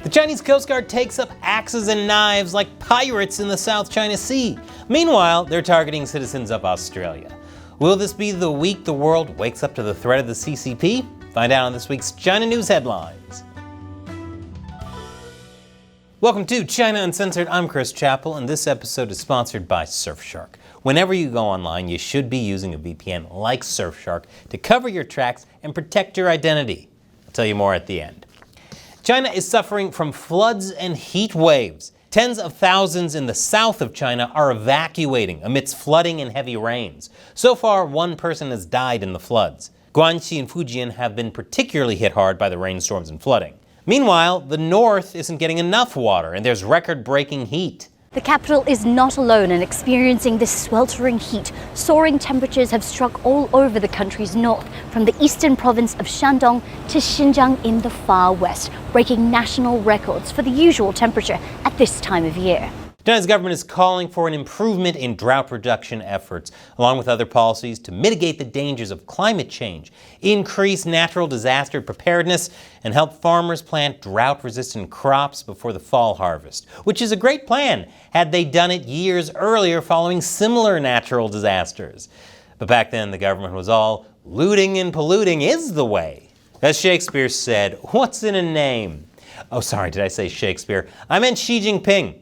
The Chinese Coast Guard takes up axes and knives like pirates in the South China Sea. Meanwhile, they're targeting citizens of Australia. Will this be the week the world wakes up to the threat of the CCP? Find out on this week's China News Headlines. Welcome to China Uncensored. I'm Chris Chappell, and this episode is sponsored by Surfshark. Whenever you go online, you should be using a VPN like Surfshark to cover your tracks and protect your identity. I'll tell you more at the end. China is suffering from floods and heat waves. Tens of thousands in the south of China are evacuating amidst flooding and heavy rains. So far, one person has died in the floods. Guangxi and Fujian have been particularly hit hard by the rainstorms and flooding. Meanwhile, the north isn't getting enough water, and there's record-breaking heat. The capital is not alone in experiencing this sweltering heat. Soaring temperatures have struck all over the country's north, from the eastern province of Shandong to Xinjiang in the far west, breaking national records for the usual temperature at this time of year. China's government is calling for an improvement in drought reduction efforts, along with other policies to mitigate the dangers of climate change, increase natural disaster preparedness, and help farmers plant drought-resistant crops before the fall harvest, which is a great plan had they done it years earlier following similar natural disasters. But back then, the government was all, looting and polluting is the way. As Shakespeare said, what's in a name? Oh, sorry, did I say Shakespeare? I meant Xi Jinping.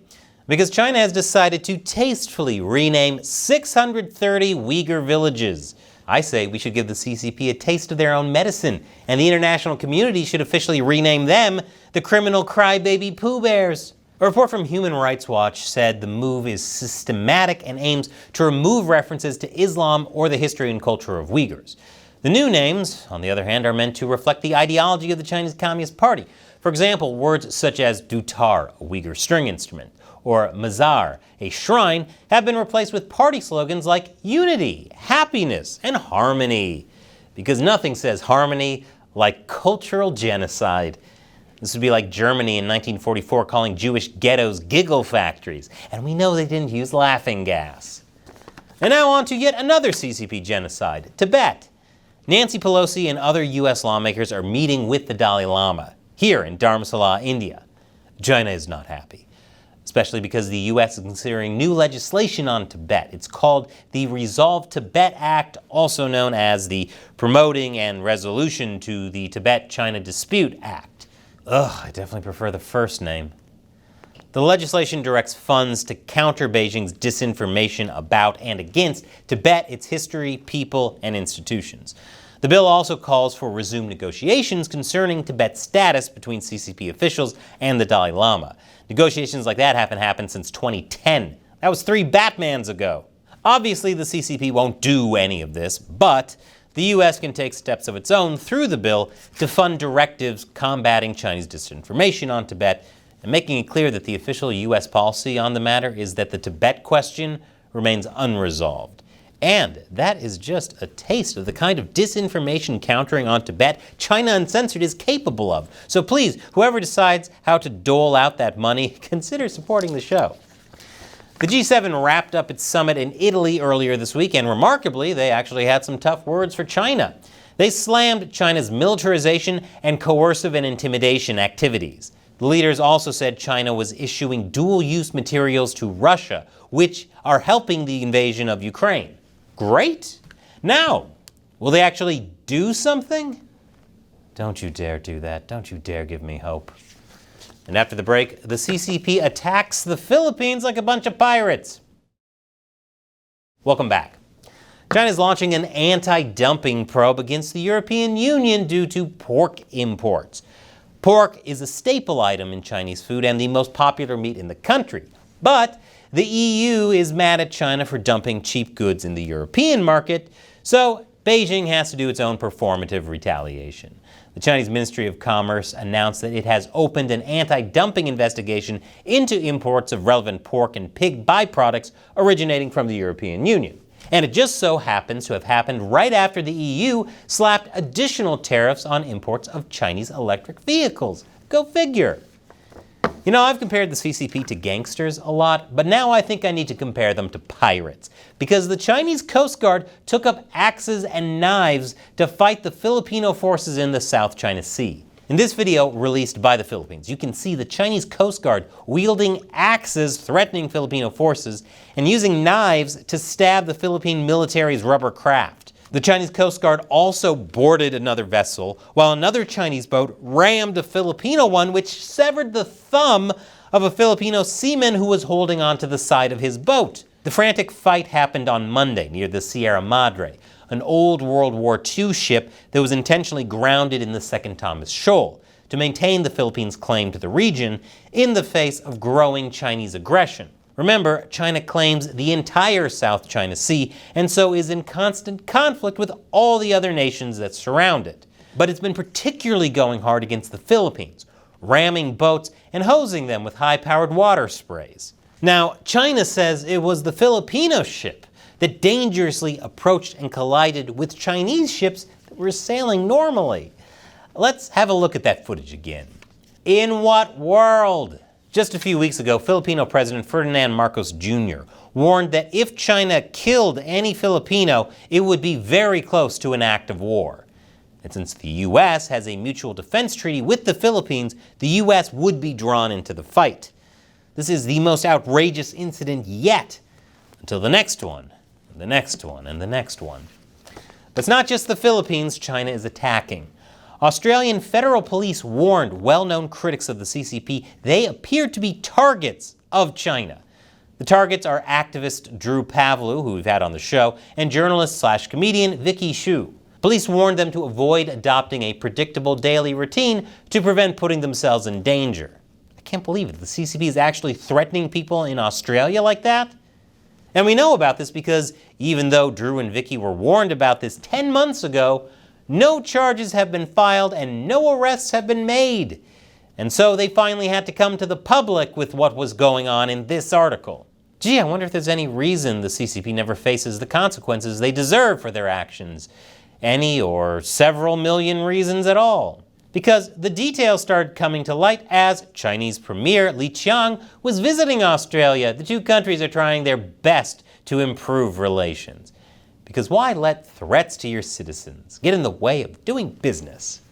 Because China has decided to tastefully rename 630 Weager villages. I say we should give the CCP a taste of their own medicine, and the international community should officially rename them the criminal crybaby Pooh Bears. A report from Human Rights Watch said the move is systematic and aims to remove references to Islam or the history and culture of Uyghurs. The new names, on the other hand, are meant to reflect the ideology of the Chinese Communist Party. For example, words such as dutar, a Uyghur string instrument, or mazar, a shrine, have been replaced with party slogans like unity, happiness, and harmony. Because nothing says harmony like cultural genocide. This would be like Germany in 1944 calling Jewish ghettos giggle factories, and we know they didn't use laughing gas. And now on to yet another CCP genocide, Tibet. Nancy Pelosi and other U.S. lawmakers are meeting with the Dalai Lama here in Dharamsala, India. China is not happy, especially because the U.S. is considering new legislation on Tibet. It's called the Resolve Tibet Act, also known as the Promoting and Resolution to the Tibet-China Dispute Act. I definitely prefer the first name. The legislation directs funds to counter Beijing's disinformation about and against Tibet, its history, people, and institutions. The bill also calls for resumed negotiations concerning Tibet's status between CCP officials and the Dalai Lama. Negotiations like that haven't happened since 2010. That was 3 Batmans ago. Obviously, the CCP won't do any of this, but the U.S. can take steps of its own through the bill to fund directives combating Chinese disinformation on Tibet and making it clear that the official U.S. policy on the matter is that the Tibet question remains unresolved. And that is just a taste of the kind of disinformation countering on Tibet China Uncensored is capable of. So please, whoever decides how to dole out that money, consider supporting the show. The G7 wrapped up its summit in Italy earlier this week, and remarkably, they actually had some tough words for China. They slammed China's militarization and coercive and intimidation activities. The leaders also said China was issuing dual-use materials to Russia, which are helping the invasion of Ukraine. Great! Now, will they actually do something? Don't you dare do that. Don't you dare give me hope. And after the break, the CCP attacks the Philippines like a bunch of pirates. Welcome back. China is launching an anti-dumping probe against the European Union due to pork imports. Pork is a staple item in Chinese food and the most popular meat in the country. But the EU is mad at China for dumping cheap goods in the European market, so Beijing has to do its own performative retaliation. The Chinese Ministry of Commerce announced that it has opened an anti-dumping investigation into imports of relevant pork and pig byproducts originating from the European Union. And it just so happens to have happened right after the EU slapped additional tariffs on imports of Chinese electric vehicles. Go figure. You know, I've compared the CCP to gangsters a lot, but now I think I need to compare them to pirates. Because the Chinese Coast Guard took up axes and knives to fight the Filipino forces in the South China Sea. In this video released by the Philippines, you can see the Chinese Coast Guard wielding axes threatening Filipino forces and using knives to stab the Philippine military's rubber craft. The Chinese Coast Guard also boarded another vessel, while another Chinese boat rammed a Filipino one, which severed the thumb of a Filipino seaman who was holding onto the side of his boat. The frantic fight happened on Monday near the Sierra Madre, an old World War II ship that was intentionally grounded in the Second Thomas Shoal to maintain the Philippines' claim to the region in the face of growing Chinese aggression. Remember, China claims the entire South China Sea and so is in constant conflict with all the other nations that surround it. But it's been particularly going hard against the Philippines, ramming boats and hosing them with high-powered water sprays. Now, China says it was the Filipino ship that dangerously approached and collided with Chinese ships that were sailing normally. Let's have a look at that footage again. In what world? Just a few weeks ago, Filipino President Ferdinand Marcos Jr. warned that if China killed any Filipino, it would be very close to an act of war. And since the U.S. has a mutual defense treaty with the Philippines, the U.S. would be drawn into the fight. This is the most outrageous incident yet, until the next one. The next one, and the next one. But it's not just the Philippines China is attacking. Australian federal police warned well-known critics of the CCP they appeared to be targets of China. The targets are activist Drew Pavlou, who we've had on the show, and journalist/comedian Vicky Xu. Police warned them to avoid adopting a predictable daily routine to prevent putting themselves in danger. I can't believe it. The CCP is actually threatening people in Australia like that? And we know about this because even though Drew and Vicky were warned about this 10 months ago, no charges have been filed and no arrests have been made. And so they finally had to come to the public with what was going on in this article. Gee, I wonder if there's any reason the CCP never faces the consequences they deserve for their actions. Any or several million reasons at all. Because the details started coming to light as Chinese Premier Li Qiang was visiting Australia. The two countries are trying their best to improve relations. Because why let threats to your citizens get in the way of doing business?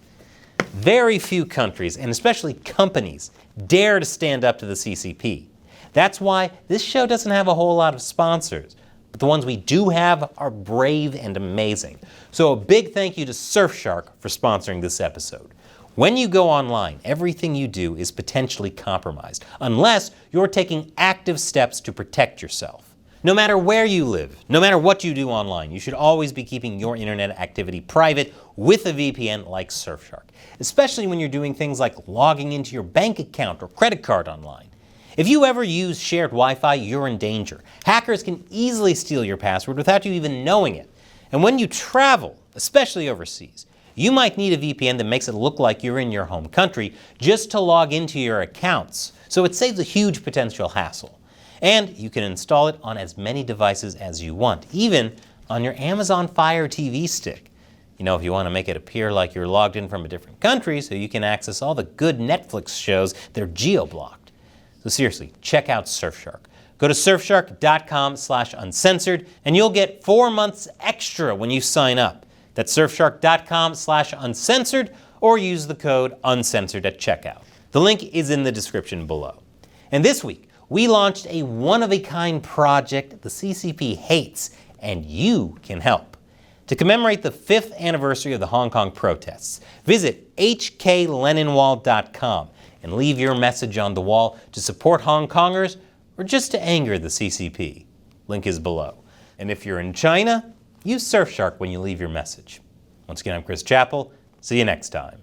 Very few countries, and especially companies, dare to stand up to the CCP. That's why this show doesn't have a whole lot of sponsors. But the ones we do have are brave and amazing. So a big thank you to Surfshark for sponsoring this episode. When you go online, everything you do is potentially compromised, unless you're taking active steps to protect yourself. No matter where you live, no matter what you do online, you should always be keeping your internet activity private with a VPN like Surfshark, especially when you're doing things like logging into your bank account or credit card online. If you ever use shared Wi-Fi, you're in danger. Hackers can easily steal your password without you even knowing it. And when you travel, especially overseas, you might need a VPN that makes it look like you're in your home country just to log into your accounts, so it saves a huge potential hassle. And you can install it on as many devices as you want, even on your Amazon Fire TV stick. You know, if you want to make it appear like you're logged in from a different country so you can access all the good Netflix shows that are geo-blocked. So seriously, check out Surfshark. Go to surfshark.com/uncensored and you'll get 4 months extra when you sign up. That's surfshark.com/uncensored or use the code uncensored at checkout. The link is in the description below. And this week, we launched a one-of-a-kind project the CCP hates, and you can help. To commemorate the 5th anniversary of the Hong Kong protests, visit hkleninwall.com and leave your message on the wall to support Hong Kongers or just to anger the CCP. Link is below. And if you're in China, use Surfshark when you leave your message. Once again, I'm Chris Chappell. See you next time.